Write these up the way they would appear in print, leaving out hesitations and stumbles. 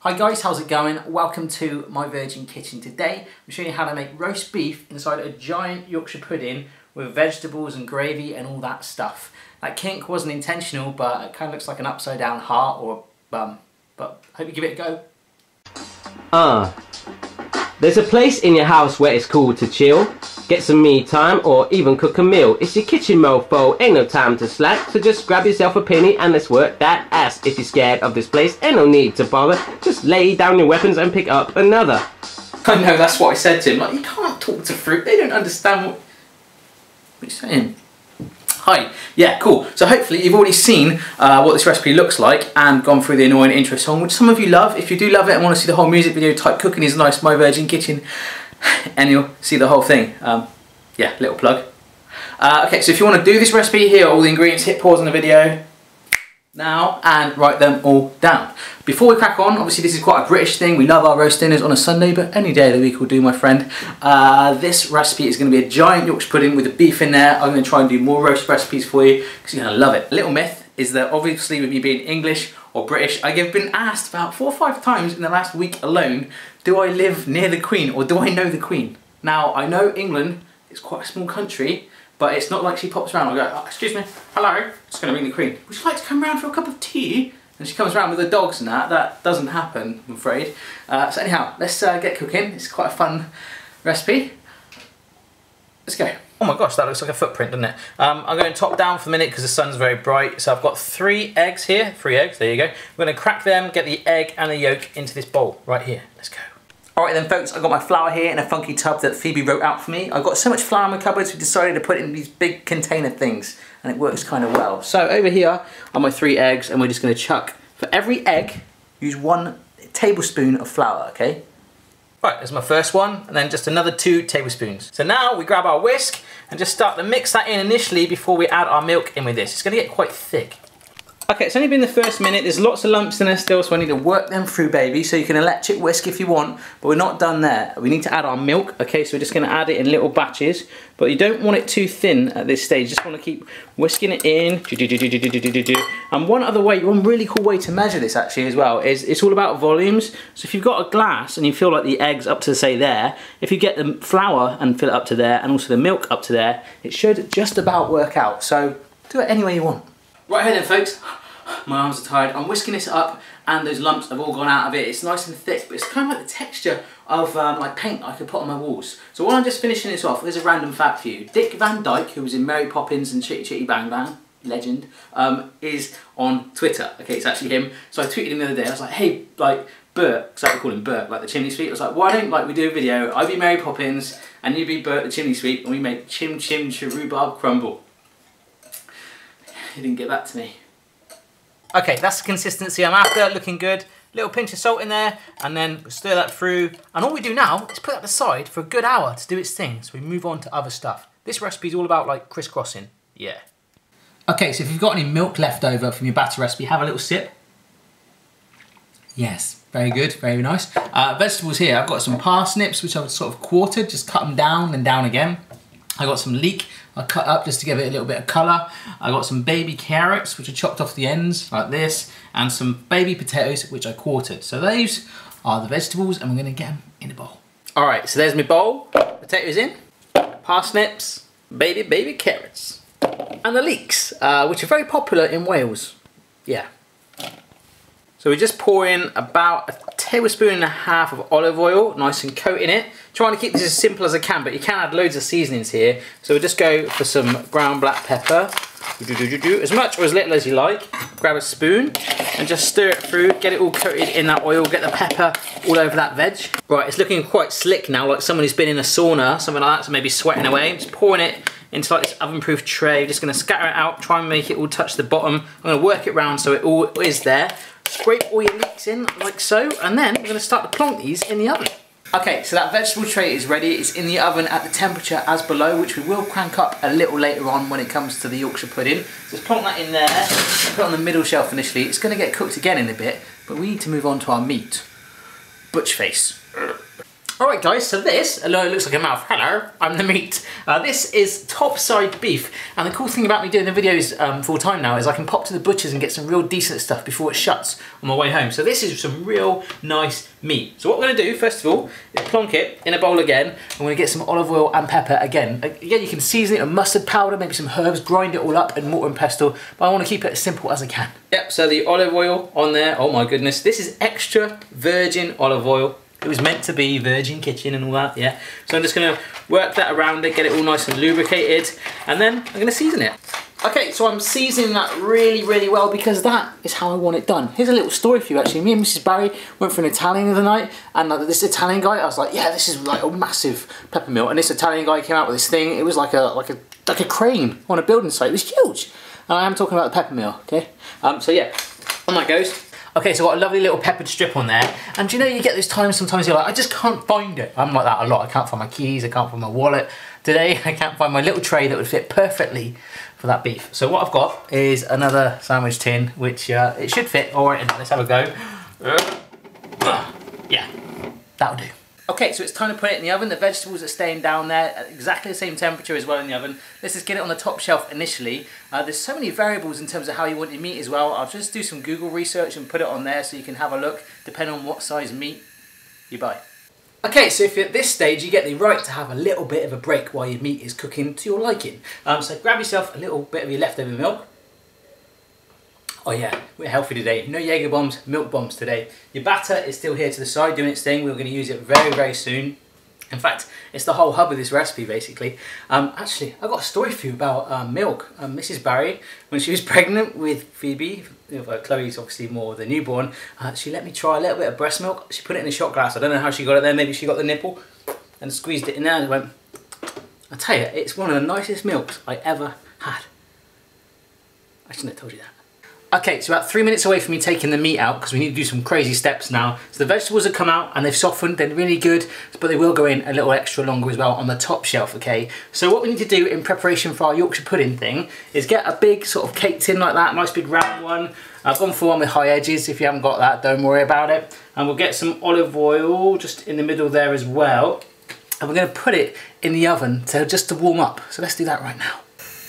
Hi guys, how's it going? Welcome to Myvirginkitchen. Today I'm showing you how to make roast beef inside a giant Yorkshire pudding with vegetables and gravy and all that stuff. That kink wasn't intentional, but it kind of looks like an upside down heart or a bum. But I hope you give it a go. There's a place in your house where it's cool to chill, get some me time or even cook a meal. It's your kitchen mofo, ain't no time to slack, so just grab yourself a penny and let's work that ass. If you're scared of this place, ain't no need to bother, just lay down your weapons and pick up another. I know, that's what I said to him, like, you can't talk to fruit, they don't understand what you're saying. Hi, yeah, cool. So hopefully you've already seen what this recipe looks like and gone through the annoying intro song, which some of you love. If you do love it and want to see the whole music video, type cooking is nice, Myvirginkitchen, and you'll see the whole thing. Yeah, little plug. Okay, so if you want to do this recipe, here are all the ingredients. Hit pause on the video now and write them all down. Before we crack on, obviously this is quite a British thing. We love our roast dinners on a Sunday, but any day of the week will do, my friend. This recipe is going to be a giant Yorkshire pudding with the beef in there. I'm going to try and do more roast recipes for you because you're going to love it. A little myth is that obviously with me being English or British, I've been asked about 4 or 5 times in the last week alone, do I live near the Queen or do I know the Queen? Now, I know England is quite a small country, but it's not like she pops around and I go, oh, excuse me, hello, just going to ring the Queen. Would you like to come round for a cup of tea? And she comes around with the dogs and that doesn't happen, I'm afraid. So anyhow, let's get cooking. It's quite a fun recipe. Let's go. Oh my gosh, that looks like a footprint, doesn't it? I'm going top down for a minute because the sun's very bright. So I've got 3 eggs here, 3 eggs, there you go. I'm going to crack them, get the egg and the yolk into this bowl right here. Let's go. Alright then folks, I've got my flour here in a funky tub that Phoebe wrote out for me. I've got so much flour in my cupboards we decided to put it in these big container things and it works kind of well. So over here are my 3 eggs and we're just going to chuck, for every egg, use 1 tablespoon of flour, okay? Right, there's my first one and then just another 2 tablespoons. So now we grab our whisk and just start to mix that in initially before we add our milk in with this. It's going to get quite thick. Okay, it's only been the first minute, there's lots of lumps in there still, so I need to work them through, baby. So you can electric whisk if you want, but we're not done there. We need to add our milk, okay, so we're just gonna add it in little batches, but you don't want it too thin at this stage, you just wanna keep whisking it in. And one other way, one really cool way to measure this actually as well, is it's all about volumes. So if you've got a glass and you feel like the egg's up to, say, there, if you get the flour and fill it up to there, and also the milk up to there, it should just about work out. So do it any way you want. Right here then folks, my arms are tired. I'm whisking this up and those lumps have all gone out of it. It's nice and thick, but it's kind of like the texture of like paint I could put on my walls. So while I'm just finishing this off, there's a random fact for you. Dick Van Dyke, who was in Mary Poppins and Chitty Chitty Bang Bang, legend, is on Twitter. Okay, it's actually him. So I tweeted him the other day, I was like, hey, like, Bert, because I would call him Bert, like the chimney sweep. I was like, why don't like we do a video, I be Mary Poppins and you be Bert the chimney sweep and we make chim chim rhubarb crumble. He didn't get back to me. Okay, that's the consistency I'm after, looking good. Little pinch of salt in there, and then stir that through. And all we do now is put that aside for a good hour to do its thing, so we move on to other stuff. This recipe is all about like crisscrossing, yeah. Okay, so if you've got any milk left over from your batter recipe, have a little sip. Yes, very good, very nice. Vegetables here, I've got some parsnips, which I've sort of quartered, just cut them down and down again. I got some leek, I cut up just to give it a little bit of colour. I got some baby carrots, which I chopped off the ends, like this, and some baby potatoes, which I quartered. So those are the vegetables, and we're gonna get them in a bowl. All right, so there's my bowl. Potatoes in, parsnips, baby carrots, and the leeks, which are very popular in Wales. Yeah. So we just pour in about 1.5 tablespoons of olive oil, nice and coating it. Trying to keep this as simple as I can, but you can add loads of seasonings here. So we'll just go for some ground black pepper. As much or as little as you like. Grab a spoon and just stir it through, get it all coated in that oil, get the pepper all over that veg. Right, it's looking quite slick now, like someone who's been in a sauna, something like that, so maybe sweating away. Just pouring it into like this oven-proof tray, just gonna scatter it out, try and make it all touch the bottom. I'm gonna work it round so it all is there. Scrape all your leeks in, like so, and then we're gonna start to plonk these in the oven. Okay, so that vegetable tray is ready. It's in the oven at the temperature as below, which we will crank up a little later on when it comes to the Yorkshire pudding. So just plonk that in there, put it on the middle shelf initially. It's gonna get cooked again in a bit, but we need to move on to our meat. Butch face. Alright guys, so this, although it looks like a mouth, hello, I'm the meat. This is Topside beef, and the cool thing about me doing the videos full time now is I can pop to the butcher's and get some real decent stuff before it shuts on my way home. So this is some real nice meat. So what we're going to do, first of all, is plonk it in a bowl again. I'm going to get some olive oil and pepper again. Again, you can season it with mustard powder, maybe some herbs, grind it all up and mortar and pestle, but I want to keep it as simple as I can. Yep, so the olive oil on there, oh my goodness, this is extra virgin olive oil. It was meant to be Myvirginkitchen and all that, yeah. So I'm just going to work that around it, get it all nice and lubricated, and then I'm going to season it. Okay, so I'm seasoning that really, really well because that is how I want it done. Here's a little story for you actually. Me and Mrs. Barry went for an Italian the other night, and this Italian guy, I was like, yeah, this is like a massive pepper mill. And this Italian guy came out with this thing. It was like a crane on a building site. It was huge. And I am talking about the pepper mill, okay? So yeah, on that goes. Okay, so I've got a lovely little peppered strip on there. And you know, you get those times sometimes you're like, I just can't find it. I'm like that a lot. I can't find my keys, I can't find my wallet. Today, I can't find my little tray that would fit perfectly for that beef. So what I've got is another sandwich tin, which it should fit. All right, let's have a go. Yeah, that'll do. Okay, so it's time to put it in the oven. The vegetables are staying down there at exactly the same temperature as well in the oven. Let's just get it on the top shelf initially. There's so many variables in terms of how you want your meat as well. I'll just do some Google research and put it on there so you can have a look, depending on what size meat you buy. Okay, so if you're at this stage, you get the right to have a little bit of a break while your meat is cooking to your liking. So grab yourself a little bit of your leftover milk. Oh yeah, we're healthy today. No Jaeger bombs, milk bombs today. Your batter is still here to the side doing its thing. We're going to use it very, very soon. In fact, it's the whole hub of this recipe basically. Actually, I've got a story for you about milk. Mrs. Barry, when she was pregnant with Phoebe, Chloe's obviously more the newborn, she let me try a little bit of breast milk. She put it in a shot glass. I don't know how she got it there. Maybe she got the nipple and squeezed it in there and went, I tell you, it's one of the nicest milks I ever had. I shouldn't have told you that. Okay, it's about 3 minutes away from me taking the meat out because we need to do some crazy steps now. So the vegetables have come out and they've softened, they're really good, but they will go in a little extra longer as well on the top shelf, okay? So what we need to do in preparation for our Yorkshire pudding thing is get a big sort of cake tin like that, nice big round one. I've gone for one with high edges. If you haven't got that, don't worry about it. And we'll get some olive oil just in the middle there as well. And we're gonna put it in the oven just to warm up. So let's do that right now.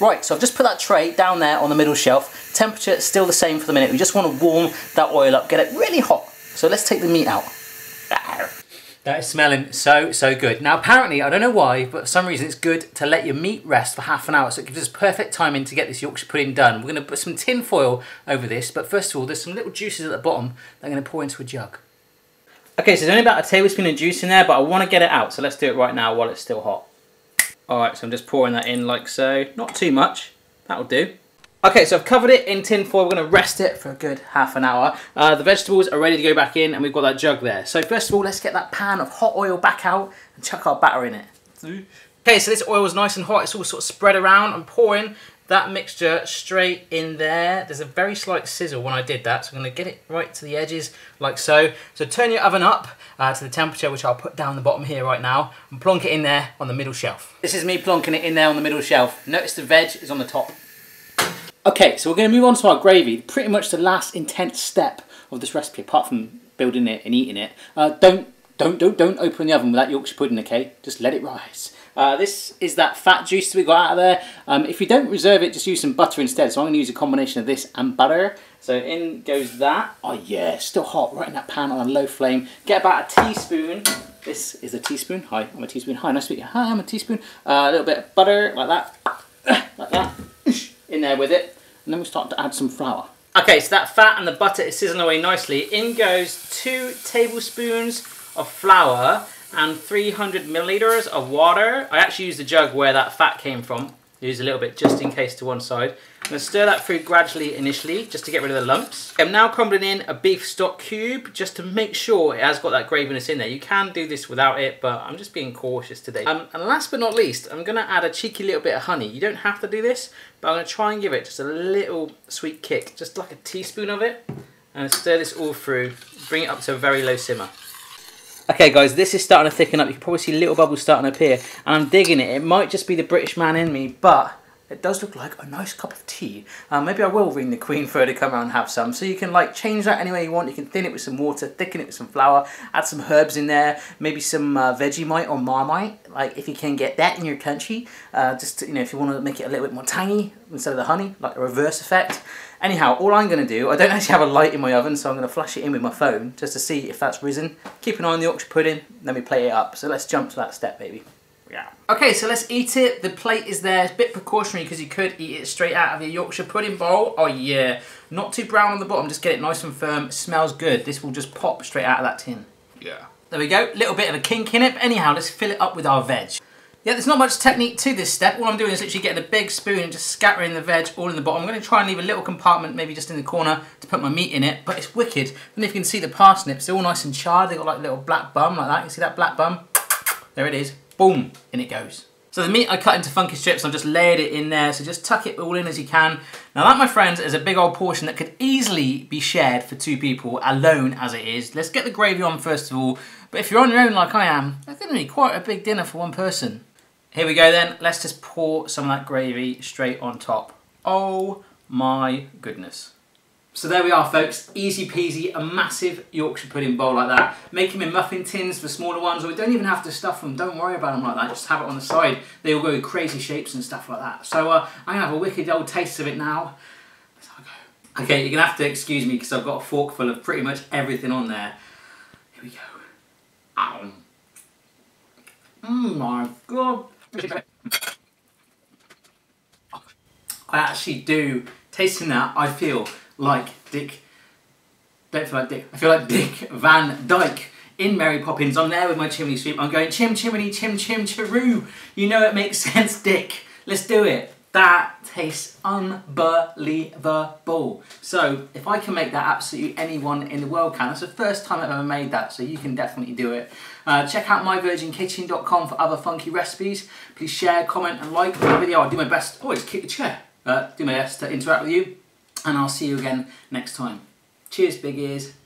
Right, so I've just put that tray down there on the middle shelf. Temperature is still the same for the minute. We just want to warm that oil up, get it really hot. So let's take the meat out. That is smelling so, so good. Now apparently, I don't know why, but for some reason it's good to let your meat rest for half an hour, so it gives us perfect timing to get this Yorkshire pudding done. We're going to put some tin foil over this, but first of all, there's some little juices at the bottom that I'm going to pour into a jug. Okay, so there's only about a tablespoon of juice in there, but I want to get it out, so let's do it right now while it's still hot. Alright, so I'm just pouring that in like so. Not too much. That'll do. Okay, so I've covered it in tin foil. We're going to rest it for a good half an hour. The vegetables are ready to go back in and we've got that jug there. So first of all, let's get that pan of hot oil back out and chuck our batter in it. Okay, so this oil is nice and hot. It's all sort of spread around. I'm pouring that mixture straight in there. There's a very slight sizzle when I did that, so I'm going to get it right to the edges like so. So turn your oven up to the temperature, which I'll put down the bottom here right now, and plonk it in there on the middle shelf. This is me plonking it in there on the middle shelf. Notice the veg is on the top. Okay, so we're going to move on to our gravy, pretty much the last intense step of this recipe, apart from building it and eating it. Don't open the oven with that Yorkshire pudding, okay? Just let it rise. This is that fat juice that we got out of there. If you don't reserve it, just use some butter instead. So I'm going to use a combination of this and butter. So in goes that. Oh yeah, still hot, right in that pan on a low flame. Get about a teaspoon. This is a teaspoon. Hi, I'm a teaspoon. Hi, nice to meet you. Hi, I'm a teaspoon. A little bit of butter, like that. Like that. In there with it. And then we start to add some flour. Okay, so that fat and the butter is sizzling away nicely. In goes 2 tablespoons of flour and 300 milliliters of water. I actually used the jug where that fat came from. Use a little bit just in case to one side. I'm going to stir that through gradually initially just to get rid of the lumps. I'm now crumbling in a beef stock cube just to make sure it has got that graviness in there. You can do this without it, but I'm just being cautious today. And last but not least, I'm going to add a cheeky little bit of honey. You don't have to do this, but I'm going to try and give it just a little sweet kick, just like a teaspoon of it. And stir this all through, bring it up to a very low simmer. Okay guys, this is starting to thicken up. You can probably see little bubbles starting up here. And I'm digging it. It might just be the British man in me, but it does look like a nice cup of tea. Maybe I will ring the Queen for her to come around and have some. So you can like change that any way you want. You can thin it with some water, thicken it with some flour, add some herbs in there, maybe some Vegemite or Marmite, like if you can get that in your country. Just to, you know, if you want to make it a little bit more tangy instead of the honey, like a reverse effect. Anyhow, all I'm going to do, I don't actually have a light in my oven, so I'm going to flash it in with my phone just to see if that's risen. Keep an eye on the Yorkshire pudding, then we plate it up. So let's jump to that step, baby. Yeah. Okay, so let's eat it. The plate is there. It's a bit precautionary because you could eat it straight out of your Yorkshire pudding bowl. Oh yeah. Not too brown on the bottom, just get it nice and firm. It smells good. This will just pop straight out of that tin. Yeah. There we go. Little bit of a kink in it. But anyhow, let's fill it up with our veg. Yeah, there's not much technique to this step. All I'm doing is literally getting a big spoon and just scattering the veg all in the bottom. I'm going to try and leave a little compartment, maybe just in the corner, to put my meat in it. But it's wicked. And if you can see the parsnips, they're all nice and charred. They've got like a little black bum like that. You see that black bum? There it is. Boom. In it goes. So the meat I cut into funky strips, I've just layered it in there, so just tuck it all in as you can. Now that, my friends, is a big old portion that could easily be shared for 2 people, alone as it is. Let's get the gravy on first of all, but if you're on your own like I am, that's going to be quite a big dinner for one person. Here we go then, let's just pour some of that gravy straight on top. Oh my goodness. So there we are, folks, easy peasy, a massive Yorkshire pudding bowl like that. Make them in muffin tins for smaller ones, or we don't even have to stuff them, don't worry about them like that, just have it on the side. They all go in crazy shapes and stuff like that. So I'm going to have a wicked old taste of it now. Let's have a go. Okay, you're going to have to excuse me because I've got a fork full of pretty much everything on there. Here we go. Ow. Oh my God. I actually do, tasting that, I feel like Dick, don't feel like Dick, I feel like Dick Van Dyke in Mary Poppins. I'm there with my chimney sweep, I'm going chim chimney chim chim chiroo. You know it makes sense, Dick. Let's do it. That tastes unbelievable. So if I can make that, absolutely anyone in the world can. That's the first time I've ever made that, so you can definitely do it. Check out myvirginkitchen.com for other funky recipes. Please share, comment and like the video. I'll do my best. Oh, just kick the chair. Do my best to interact with you. And I'll see you again next time. Cheers, big ears.